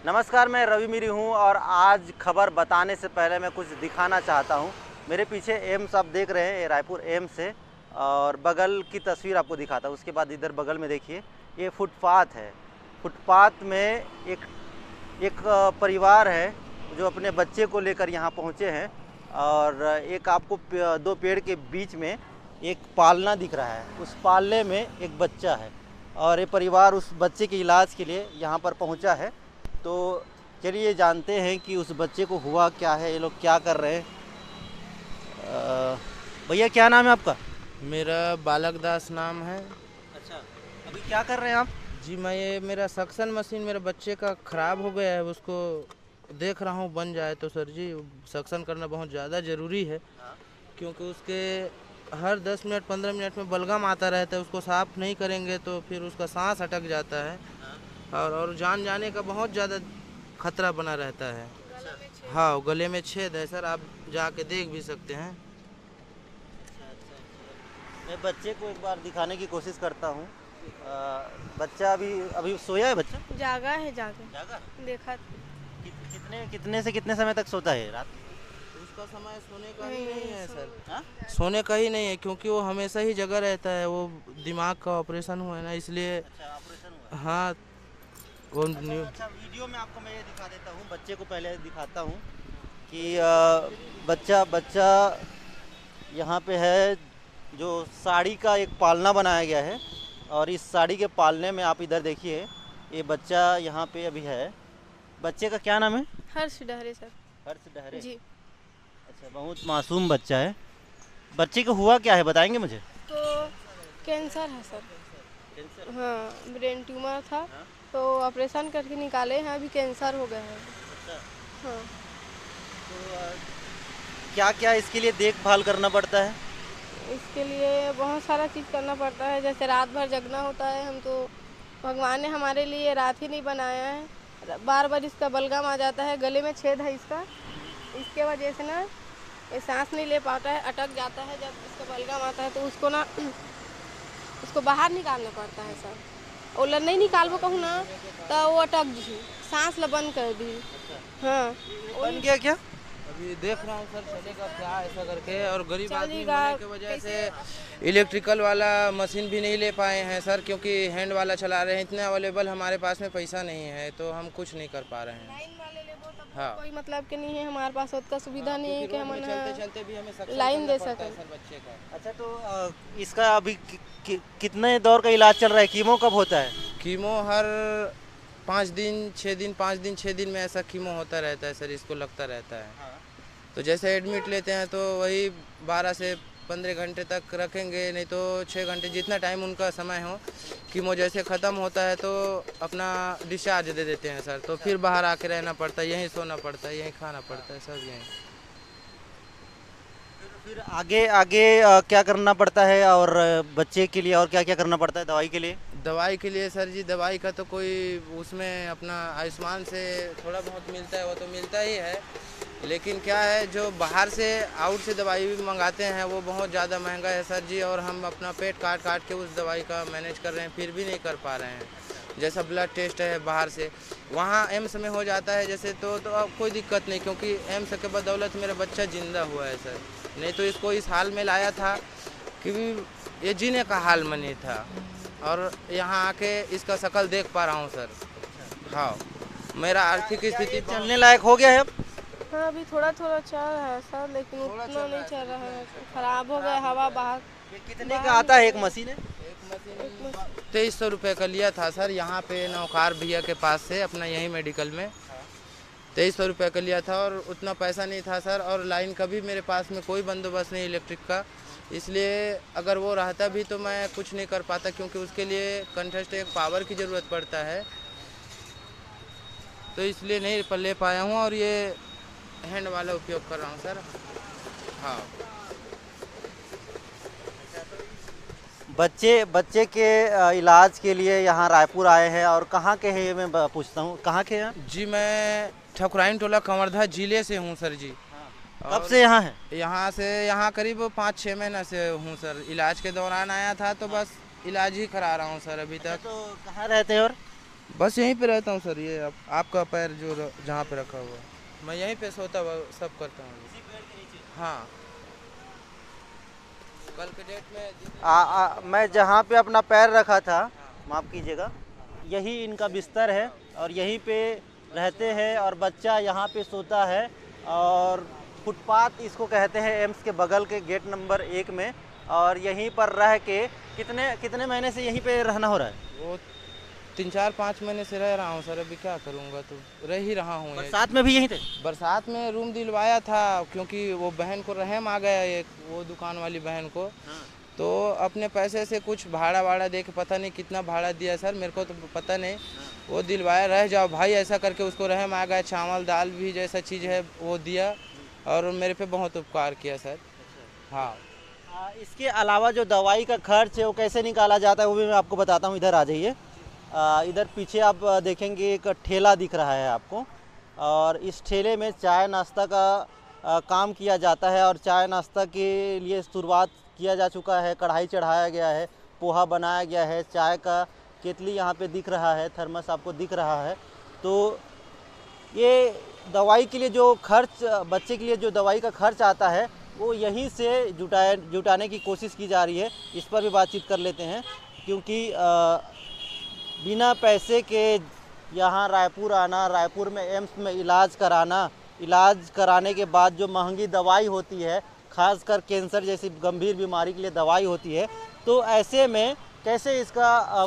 नमस्कार, मैं रवि मीरी हूँ और आज खबर बताने से पहले मैं कुछ दिखाना चाहता हूँ। मेरे पीछे एम्स आप देख रहे हैं, ये रायपुर एम्स है और बगल की तस्वीर आपको दिखाता हूँ। उसके बाद इधर बगल में देखिए, ये फुटपाथ है। फुटपाथ में एक परिवार है जो अपने बच्चे को लेकर यहाँ पहुँचे हैं और एक आपको दो पेड़ के बीच में एक पालना दिख रहा है। उस पालने में एक बच्चा है और ये परिवार उस बच्चे के इलाज के लिए यहाँ पर पहुँचा है। तो चलिए जानते हैं कि उस बच्चे को हुआ क्या है, ये लोग क्या कर रहे हैं। भैया क्या नाम है आपका? मेरा बालक दास नाम है। अच्छा, अभी क्या कर रहे हैं आप? जी मैं ये मेरा सक्शन मशीन मेरे बच्चे का ख़राब हो गया है, उसको देख रहा हूँ बन जाए तो सर जी सक्शन करना बहुत ज़्यादा ज़रूरी है, क्योंकि उसके हर 10 मिनट 15 मिनट में बलगम आता रहता है। उसको साफ़ नहीं करेंगे तो फिर उसका सांस अटक जाता है और जान जाने का बहुत ज़्यादा खतरा बना रहता है। हाँ, गले में छेद है सर, आप जाके देख भी सकते हैं। मैं बच्चे को एक बार दिखाने की कोशिश करता हूँ। बच्चा अभी अभी सोया है? बच्चा जागा है, जागा जागा? देखा कितने से कितने समय तक सोता है रात? उसका समय सोने का ही नहीं, नहीं है सो- सर, हाँ? सोने का ही नहीं है, क्योंकि वो हमेशा ही जगह रहता है। वो दिमाग का ऑपरेशन हुआ है ना, इसलिए। अच्छा, ऑपरेशन हुआ है। हाँ, वो अच्छा, वीडियो में आपको मैं ये दिखा देता हूँ, बच्चे को पहले दिखाता हूँ कि बच्चा यहाँ पे है, जो साड़ी का एक पालना बनाया गया है और इस साड़ी के पालने में आप इधर देखिए, ये बच्चा यहाँ पे अभी है। बच्चे का क्या नाम है? हर्ष डहरे सर हर्ष डहरे। जी। अच्छा, बहुत मासूम बच्चा है। बच्चे को हुआ क्या है, बताएंगे मुझे? तो कैंसर है सर। कैंसर? हाँ, ब्रेन ट्यूमर था, हाँ? तो ऑपरेशन करके निकाले हैं, अभी कैंसर हो गया है। अच्छा, हाँ, तो क्या क्या इसके लिए देखभाल करना पड़ता है? इसके लिए बहुत सारा चीज़ करना पड़ता है, जैसे रात भर जगना होता है। हम तो भगवान ने हमारे लिए रात ही नहीं बनाया है। बार बार इसका बलगम आ जाता है, गले में छेद है इसका, इसके वजह से ना ये सांस नहीं ले पाता है, अटक जाता है। जब इसका बलगम आता है तो उसको ना उसको बाहर निकालना पड़ता है सर। और नहीं निकालबो कहूँ ना तो वो अटक जी, सांस ला बंद कर दी। हाँ, बन गया क्या? अभी देख रहा हूँ सर चलेगा क्या ऐसा करके। और गरीब आदमी चलेगा होने की वजह से इलेक्ट्रिकल वाला मशीन भी नहीं ले पाए हैं सर, क्योंकि हैंड वाला चला रहे हैं। इतने अवेलेबल हमारे पास में पैसा नहीं है, तो हम कुछ नहीं कर पा रहे हैं। लाइन वाले लेबो तब हाँ। कोई मतलब के नहीं है, हमारे पास उतना सुविधा नहीं है कि हम चलते चलते भी हमें सक्शन लाइन करना दे पड़ता है सकें। सर बच्चे का। अच्छा, तो इसका अभी कितने दौर का इलाज चल रहा है? कीमो कब होता है? कीमो हर 5 दिन 6 दिन 5 दिन 6 दिन में ऐसा कीमो होता रहता है सर, इसको लगता रहता है। तो जैसे एडमिट लेते हैं तो वही 12 से 15 घंटे तक रखेंगे, नहीं तो 6 घंटे, जितना टाइम उनका समय हो। कीमो जैसे ख़त्म होता है तो अपना डिस्चार्ज दे देते हैं सर। तो फिर बाहर आके रहना पड़ता है, यहीं सोना पड़ता है, यहीं खाना पड़ता है सब यहीं। फिर आगे आगे क्या करना पड़ता है और बच्चे के लिए और क्या क्या करना पड़ता है दवाई के लिए? दवाई के लिए सर जी, दवाई का तो कोई उसमें अपना आयुष्मान से थोड़ा बहुत मिलता है, वो तो मिलता ही है। लेकिन क्या है, जो बाहर से आउट से दवाई भी मंगाते हैं वो बहुत ज़्यादा महंगा है सर जी, और हम अपना पेट काट काट के उस दवाई का मैनेज कर रहे हैं, फिर भी नहीं कर पा रहे हैं। जैसा ब्लड टेस्ट है बाहर से, वहाँ एम्स में हो जाता है जैसे, तो अब कोई दिक्कत नहीं, क्योंकि एम्स के बदौलत मेरा बच्चा ज़िंदा हुआ है सर। नहीं तो इसको इस हाल में लाया था कि ये जीने का हाल में नहीं था, और यहाँ आके इसका शकल देख पा रहा हूँ सर। हाँ, मेरा आर्थिक स्थिति चलने लायक हो गया है अब? हाँ, अभी थोड़ा थोड़ा चल रहा है सर, लेकिन उतना नहीं चल रहा है, खराब हो गया हवा बाहर। ये कितने का आता है एक मशीन है? 2300 रुपये का लिया था सर, यहाँ पे नौकार भैया के पास से, अपना यही मेडिकल में 2300 रुपये का लिया था। और उतना पैसा नहीं था सर, और लाइन का भी मेरे पास में कोई बंदोबस्त नहीं इलेक्ट्रिक का, इसलिए अगर वो रहता भी तो मैं कुछ नहीं कर पाता, क्योंकि उसके लिए कंटेस्ट एक पावर की ज़रूरत पड़ता है, तो इसलिए नहीं ले पाया हूँ। और ये हैंड वाला उपयोग कर रहा हूँ सर। हाँ, बच्चे के इलाज के लिए यहाँ रायपुर आए हैं। और कहाँ के हैं ये मैं पूछता हूँ, कहाँ के हैं? जी मैं ठकुराइन टोला कंवर्धा जिले से हूँ सर जी। कब से यहाँ है? यहाँ करीब 5-6 महीना से हूँ सर। इलाज के दौरान आया था, तो बस इलाज ही करा रहा हूँ सर अभी तक। तो कहाँ रहते हैं? और बस यहीं पे रहता हूँ सर। ये आपका पैर जो जहाँ पे रखा हुआ है, मैं यहीं पे सोता हुआ सब करता हूँ। हाँ, कल के डेट में मैं जहाँ पे अपना पैर रखा था, माफ़ कीजिएगा, यही इनका बिस्तर है और यहीं पे रहते हैं और बच्चा यहाँ पे सोता है। और फुटपाथ इसको कहते हैं एम्स के बगल के गेट नंबर 1 में। और यहीं पर रह के कितने कितने महीने से यहीं पे रहना हो रहा है? वो 3-4-5 महीने से रह रहा हूँ सर। अभी क्या करूँगा, तो रह ही रहा हूँ। बरसात में भी यहीं थे? बरसात में रूम दिलवाया था, क्योंकि वो बहन को रहम आ गया, एक वो दुकान वाली बहन को। तो अपने पैसे से कुछ भाड़ा वाड़ा दे के, पता नहीं कितना भाड़ा दिया सर, मेरे को तो पता नहीं। वो दिलवाया, रह जाओ भाई ऐसा करके उसको रहम आ गया। चावल दाल भी जैसा चीज़ है वो दिया और मेरे पे बहुत उपकार किया सर। हाँ, इसके अलावा जो दवाई का खर्च है वो कैसे निकाला जाता है वो भी मैं आपको बताता हूँ। इधर आ जाइए। इधर पीछे आप देखेंगे एक ठेला दिख रहा है आपको, और इस ठेले में चाय नाश्ता का काम किया जाता है। और चाय नाश्ता के लिए शुरुआत किया जा चुका है, कढ़ाई चढ़ाया गया है, पोहा बनाया गया है, चाय का केतली यहाँ पे दिख रहा है, थर्मस आपको दिख रहा है। तो ये दवाई के लिए जो खर्च, बच्चे के लिए जो दवाई का खर्च आता है वो यहीं से जुटाने की कोशिश की जा रही है। इस पर भी बातचीत कर लेते हैं, क्योंकि बिना पैसे के यहाँ रायपुर आना, रायपुर में एम्स में इलाज कराने के बाद जो महंगी दवाई होती है, खासकर कैंसर जैसी गंभीर बीमारी के लिए दवाई होती है, तो ऐसे में कैसे इसका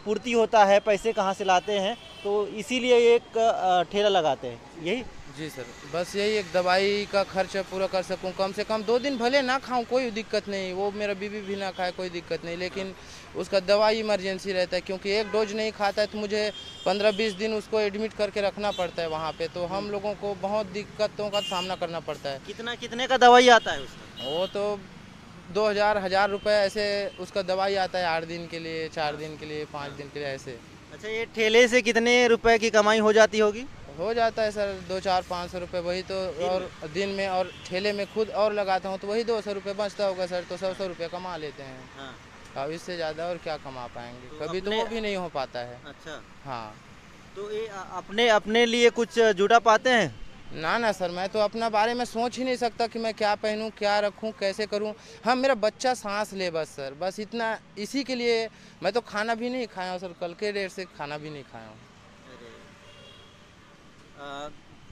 पूर्ति होता है, पैसे कहाँ से लाते हैं? तो इसीलिए एक ठेला लगाते हैं। यही जी सर, बस यही एक दवाई का खर्च पूरा कर सकूं। कम से कम 2 दिन भले ना खाऊं, कोई दिक्कत नहीं, वो मेरा बीवी भी ना खाए, कोई दिक्कत नहीं, लेकिन उसका दवाई इमरजेंसी रहता है, क्योंकि एक डोज नहीं खाता है तो मुझे 15-20 दिन उसको एडमिट करके रखना पड़ता है वहाँ पे। तो हम लोगों को बहुत दिक्कतों का सामना करना पड़ता है। कितने का दवाई आता है उसका? वो तो 2000 रुपये ऐसे उसका दवाई आता है, 8 दिन के लिए, 4 दिन के लिए, 5 दिन के लिए ऐसे। अच्छा, ये ठेले से कितने रुपए की कमाई हो जाती होगी? हो जाता है सर 200-400-500 रुपये, वही तो। और दिन में, और ठेले में खुद और लगाता हूँ तो वही 200 रुपये बचता होगा सर। तो 100 रुपये कमा लेते हैं। हाँ। अब इससे ज़्यादा और क्या कमा पाएंगे, तो कभी तो वो भी नहीं हो पाता है। अच्छा, हाँ, तो ये अपने लिए कुछ जुटा पाते हैं? ना सर, मैं तो अपना बारे में सोच ही नहीं सकता कि मैं क्या पहनूं, क्या रखूं, कैसे करूं। हाँ, मेरा बच्चा सांस ले बस सर, बस इतना। इसी के लिए मैं तो खाना भी नहीं खाया हूँ सर, कल के डेट से खाना भी नहीं खाया हूँ।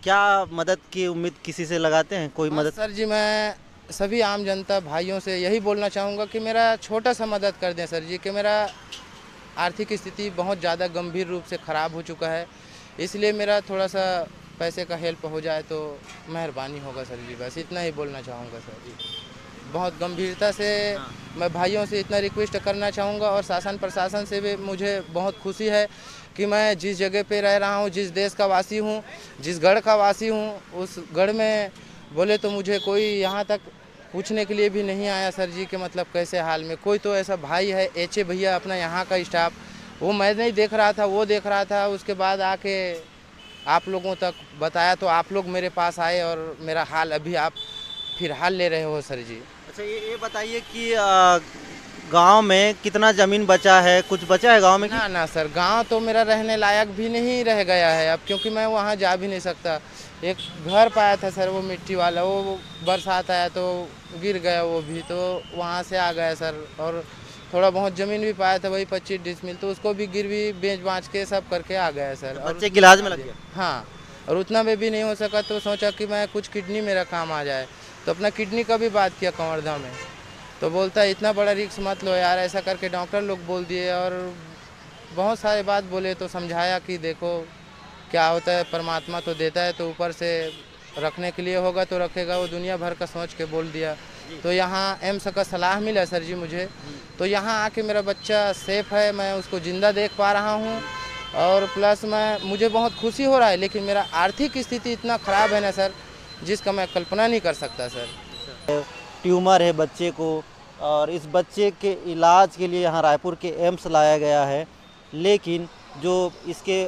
क्या मदद की उम्मीद किसी से लगाते हैं? कोई मदद? सर जी, मैं सभी आम जनता भाइयों से यही बोलना चाहूँगा कि मेरा छोटा सा मदद कर दें सर जी, कि मेरा आर्थिक स्थिति बहुत ज़्यादा गंभीर रूप से ख़राब हो चुका है। इसलिए मेरा थोड़ा सा पैसे का हेल्प हो जाए तो मेहरबानी होगा सर जी, बस इतना ही बोलना चाहूँगा सर जी। बहुत गंभीरता से मैं भाइयों से इतना रिक्वेस्ट करना चाहूँगा, और शासन प्रशासन से भी मुझे बहुत खुशी है कि मैं जिस जगह पे रह रहा हूँ, जिस देश का वासी हूँ, जिस गढ़ का वासी हूँ, उस गढ़ में बोले तो मुझे कोई यहाँ तक पूछने के लिए भी नहीं आया सर जी कि मतलब कैसे हाल में। कोई तो ऐसा भाई है, एचे भैया अपना यहाँ का स्टाफ, वो मैं नहीं देख रहा था, वो देख रहा था। उसके बाद आके आप लोगों तक बताया तो आप लोग मेरे पास आए और मेरा हाल अभी आप फिर हाल ले रहे हो सर जी। अच्छा, ये बताइए कि गांव में कितना ज़मीन बचा है? कुछ बचा है गांव में? ना सर, गांव तो मेरा रहने लायक भी नहीं रह गया है अब, क्योंकि मैं वहां जा भी नहीं सकता। एक घर पाया था सर, वो मिट्टी वाला, वो बरसात आया तो गिर गया वो भी, तो वहां से आ गया सर। और थोड़ा बहुत ज़मीन भी पाया था, वही 25 डिसमिल, तो उसको भी गिरवी बेच बाँच के सब करके आ गया सर। और बच्चे के इलाज में लग गया? हाँ, और उतना में भी नहीं हो सका तो सोचा कि मैं कुछ किडनी मेरा काम आ जाए, तो अपना किडनी का भी बात किया कंवर्धा में। तो बोलता है इतना बड़ा रिस्क मत लो यार, ऐसा करके डॉक्टर लोग बोल दिए और बहुत सारे बात बोले। तो समझाया कि देखो क्या होता है, परमात्मा तो देता है, तो ऊपर से रखने के लिए होगा तो रखेगा, वो दुनिया भर का सोच के बोल दिया। तो यहाँ एम्स का सलाह मिला सर जी मुझे, तो यहाँ आके मेरा बच्चा सेफ है, मैं उसको ज़िंदा देख पा रहा हूँ, और प्लस मुझे बहुत खुशी हो रहा है। लेकिन मेरा आर्थिक स्थिति इतना ख़राब है ना सर, जिसका मैं कल्पना नहीं कर सकता सर। ट्यूमर है बच्चे को, और इस बच्चे के इलाज के लिए यहाँ रायपुर के एम्स लाया गया है। लेकिन जो इसके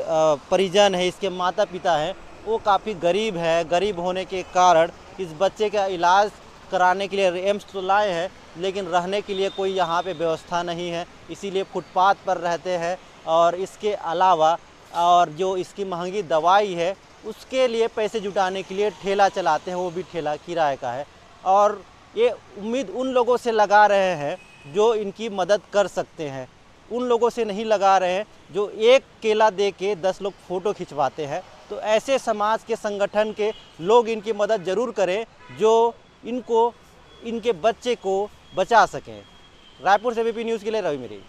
परिजन है, इसके माता पिता हैं, वो काफ़ी गरीब है। गरीब होने के कारण इस बच्चे का इलाज कराने के लिए एम्स तो लाए हैं, लेकिन रहने के लिए कोई यहाँ पे व्यवस्था नहीं है, इसीलिए फुटपाथ पर रहते हैं। और इसके अलावा और जो इसकी महंगी दवाई है उसके लिए पैसे जुटाने के लिए ठेला चलाते हैं, वो भी ठेला किराए का है। और ये उम्मीद उन लोगों से लगा रहे हैं जो इनकी मदद कर सकते हैं, उन लोगों से नहीं लगा रहे हैं जो एक केला दे के 10 लोग फ़ोटो खिंचवाते हैं। तो ऐसे समाज के संगठन के लोग इनकी मदद ज़रूर करें जो इनको, इनके बच्चे को बचा सकें। रायपुर से एबीपी न्यूज़ के लिए रवि मेरी।